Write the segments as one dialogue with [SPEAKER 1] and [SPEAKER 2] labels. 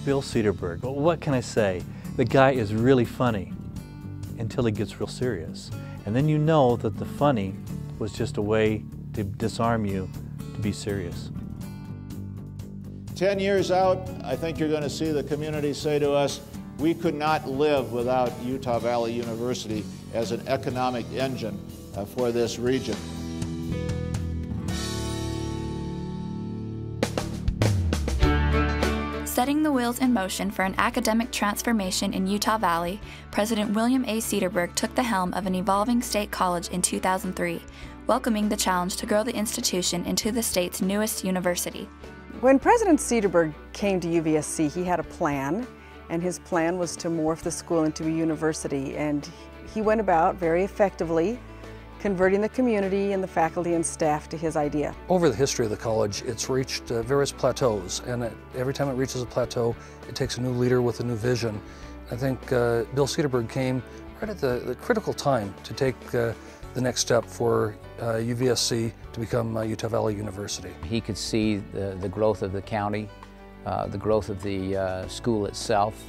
[SPEAKER 1] Bill Sederburg. Well, what can I say? The guy is really funny until he gets real serious. And then you know that the funny was just a way to disarm you to be serious.
[SPEAKER 2] 10 years out, I think you're going to see the community say to us, we could not live without Utah Valley University as an economic engine for this region.
[SPEAKER 3] Setting the wheels in motion for an academic transformation in Utah Valley, President William A. Sederburg took the helm of an evolving state college in 2003, welcoming the challenge to grow the institution into the state's newest university.
[SPEAKER 4] When President Sederburg came to UVSC, he had a plan, and his plan was to morph the school into a university, and he went about very effectively converting the community and the faculty and staff to his idea.
[SPEAKER 5] Over the history of the college, it's reached various plateaus, and every time it reaches a plateau, it takes a new leader with a new vision. I think Bill Sederburg came right at the critical time to take the next step for UVSC to become Utah Valley University.
[SPEAKER 6] He could see the growth of the county, the growth of the school itself,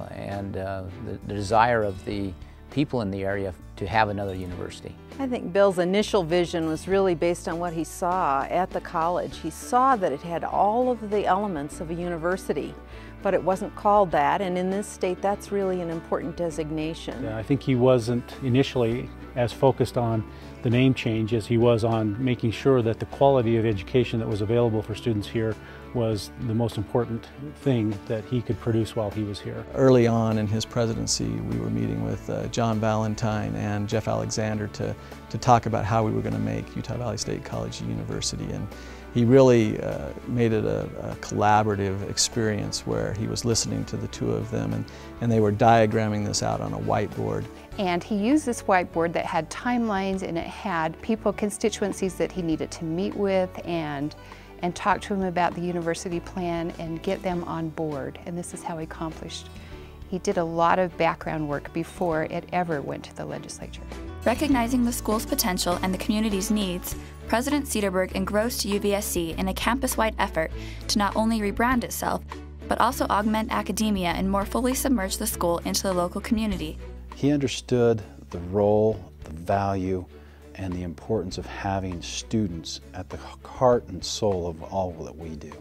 [SPEAKER 6] and the desire of the people in the area to have another university.
[SPEAKER 7] I think Bill's initial vision was really based on what he saw at the college. He saw that it had all of the elements of a university, but it wasn't called that, and in this state that's really an important designation.
[SPEAKER 8] I think he wasn't initially as focused on the name change as he was on making sure that the quality of education that was available for students here was the most important thing that he could produce while he was here.
[SPEAKER 9] Early on in his presidency, we were meeting with John Valentine and Jeff Alexander to talk about how we were going to make Utah Valley State College a university. And he really made it a collaborative experience where he was listening to the two of them, and they were diagramming this out on a whiteboard.
[SPEAKER 10] And he used this whiteboard that had timelines, and it had people, constituencies that he needed to meet with and talk to them about the university plan and get them on board. And this is how he accomplished. He did a lot of background work before it ever went to the legislature.
[SPEAKER 3] Recognizing the school's potential and the community's needs, President Sederburg engrossed UVSC in a campus-wide effort to not only rebrand itself, but also augment academia and more fully submerge the school into the local community.
[SPEAKER 11] He understood the role, the value, and the importance of having students at the heart and soul of all that we do.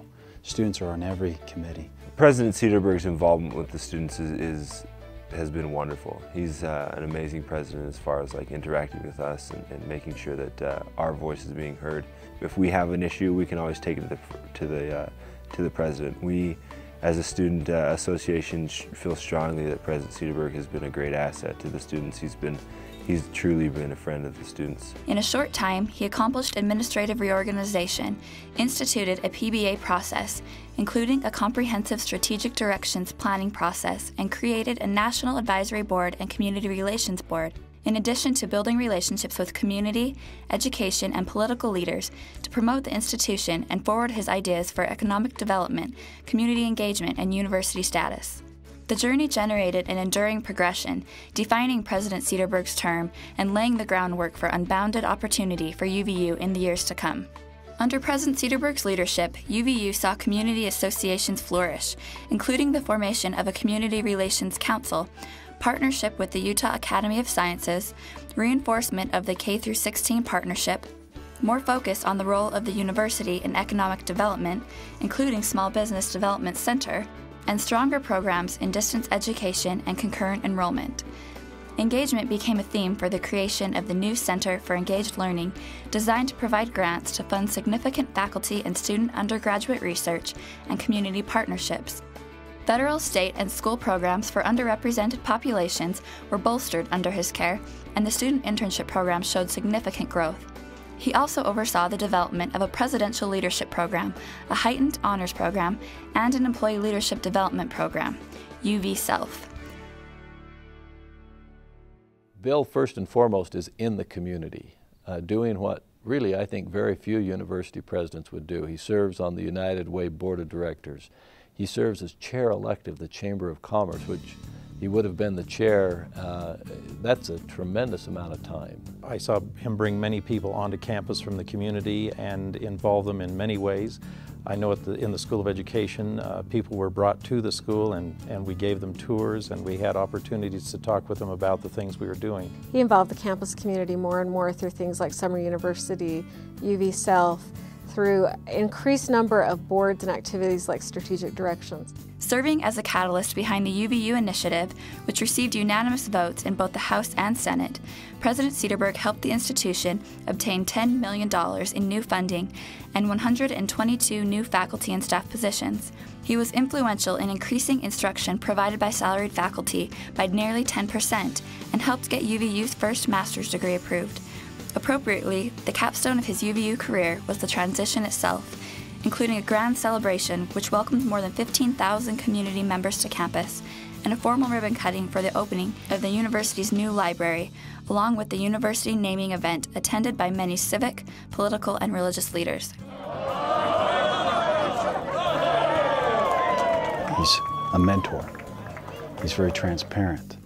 [SPEAKER 11] Students are on every committee.
[SPEAKER 12] President Sederburg's involvement with the students has been wonderful. He's an amazing president as far as interacting with us and making sure that our voice is being heard. If we have an issue, we can always take it to the president. We, as a student association, feel strongly that President Sederburg has been a great asset to the students. He's truly been a friend of the students.
[SPEAKER 3] In a short time, he accomplished administrative reorganization, instituted a PBA process, including a comprehensive strategic directions planning process, and created a National Advisory Board and Community Relations Board, in addition to building relationships with community, education, and political leaders to promote the institution and forward his ideas for economic development, community engagement, and university status. The journey generated an enduring progression, defining President Sederburg's term and laying the groundwork for unbounded opportunity for UVU in the years to come. Under President Sederburg's leadership, UVU saw community associations flourish, including the formation of a Community Relations Council, partnership with the Utah Academy of Sciences, reinforcement of the K-16 partnership, more focus on the role of the university in economic development, including Small Business Development Center, and stronger programs in distance education and concurrent enrollment. Engagement became a theme for the creation of the new Center for Engaged Learning, designed to provide grants to fund significant faculty and student undergraduate research and community partnerships. Federal, state, and school programs for underrepresented populations were bolstered under his care, and the student internship program showed significant growth. He also oversaw the development of a presidential leadership program, a heightened honors program, and an employee leadership development program, UV Self.
[SPEAKER 1] Bill, first and foremost, is in the community, doing what really I think very few university presidents would do. He serves on the United Way Board of Directors. He serves as chair-elect of the Chamber of Commerce, which he would have been the chair. That's a tremendous amount of time.
[SPEAKER 13] I saw him bring many people onto campus from the community and involve them in many ways. I know in the School of Education, people were brought to the school and we gave them tours and we had opportunities to talk with them about the things we were doing.
[SPEAKER 14] He involved the campus community more and more through things like Summer University, UV South, through increased number of boards and activities like strategic directions.
[SPEAKER 3] Serving as a catalyst behind the UVU initiative, which received unanimous votes in both the House and Senate, President Sederburg helped the institution obtain $10 million in new funding and 122 new faculty and staff positions. He was influential in increasing instruction provided by salaried faculty by nearly 10% and helped get UVU's first master's degree approved. Appropriately, the capstone of his UVU career was the transition itself, including a grand celebration which welcomed more than 15,000 community members to campus, and a formal ribbon cutting for the opening of the university's new library, along with the university naming event attended by many civic, political, and religious leaders.
[SPEAKER 11] He's a mentor. He's very transparent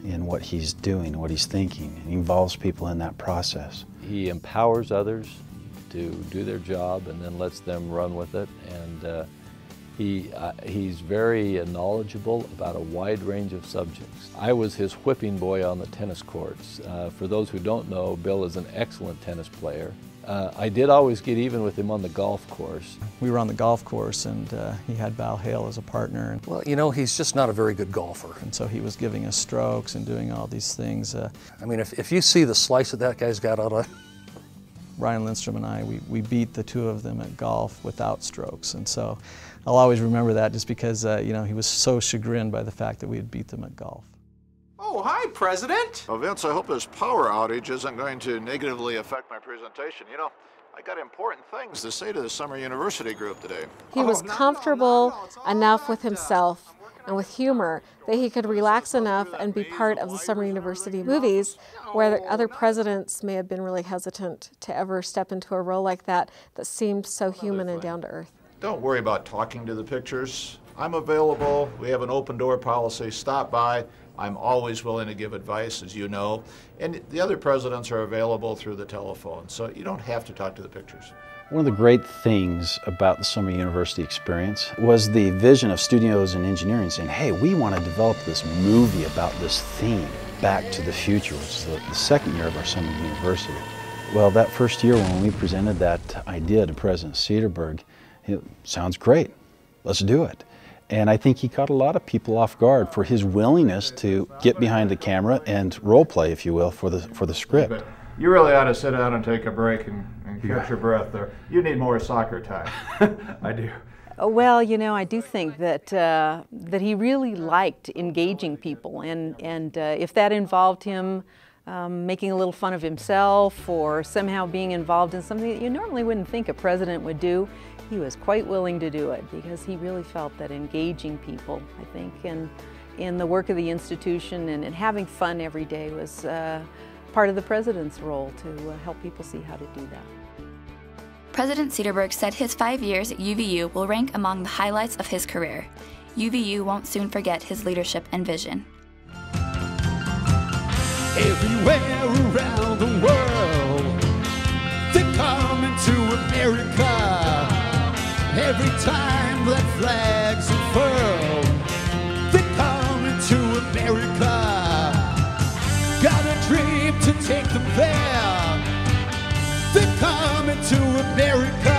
[SPEAKER 11] in what he's doing, what he's thinking. He involves people in that process.
[SPEAKER 1] He empowers others to do their job and then lets them run with it. And he's very knowledgeable about a wide range of subjects. I was his whipping boy on the tennis courts. For those who don't know, Bill is an excellent tennis player. I did always get even with him on the golf course.
[SPEAKER 9] We were on the golf course and he had Val Hale as a partner.
[SPEAKER 5] Well, you know, he's just not a very good golfer.
[SPEAKER 9] And so he was giving us strokes and doing all these things.
[SPEAKER 5] I mean, if you see the slice that guy's got out of...
[SPEAKER 9] Ryan Lindstrom and I, we beat the two of them at golf without strokes. And so I'll always remember that just because, you know, he was so chagrined by the fact that we had beat them at golf.
[SPEAKER 15] Oh, hi, President.
[SPEAKER 2] Well, Vince, I hope this power outage isn't going to negatively affect my presentation. You know, I got important things to say to the Summer University group today.
[SPEAKER 14] He was comfortable enough with himself and with humor that he could relax enough and be part of the Summer University movies, where other presidents may have been really hesitant to ever step into a role like that seemed so human and down to earth.
[SPEAKER 2] Don't worry about talking to the pictures. I'm available. We have an open door policy. Stop by. I'm always willing to give advice, as you know. And the other presidents are available through the telephone, so you don't have to talk to the pictures.
[SPEAKER 11] One of the great things about the Summer University experience was the vision of studios and engineering saying, hey, we want to develop this movie about this theme, Back to the Future, which is the second year of our Summer University. Well, that first year when we presented that idea to President Sederburg, it sounds great, let's do it. And I think he caught a lot of people off guard for his willingness to get behind the camera and role play, if you will, for the script.
[SPEAKER 2] But you really ought to sit down and take a break and catch your breath there. You need more soccer time.
[SPEAKER 15] I do.
[SPEAKER 7] Well, you know, I do think that that he really liked engaging people, and if that involved him making a little fun of himself or somehow being involved in something that you normally wouldn't think a president would do, he was quite willing to do it because he really felt that engaging people, I think, in the work of the institution and having fun every day was part of the president's role to help people see how to do that.
[SPEAKER 3] President Sederburg said his 5 years at UVU will rank among the highlights of his career. UVU won't soon forget his leadership and vision.
[SPEAKER 16] Everywhere around the world, they're coming to America. Every time that flag's unfurled, they're coming to America. Got a dream to take them there. They're coming to America.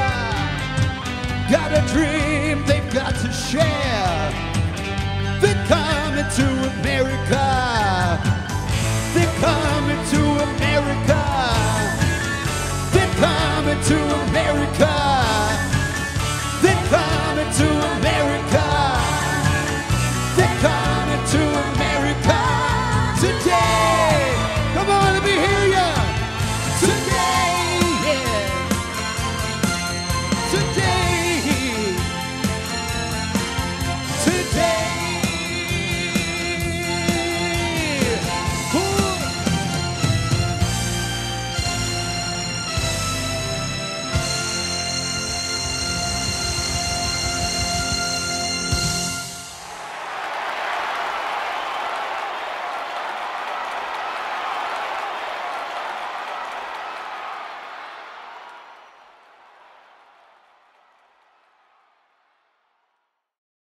[SPEAKER 16] Got a dream they've got to share.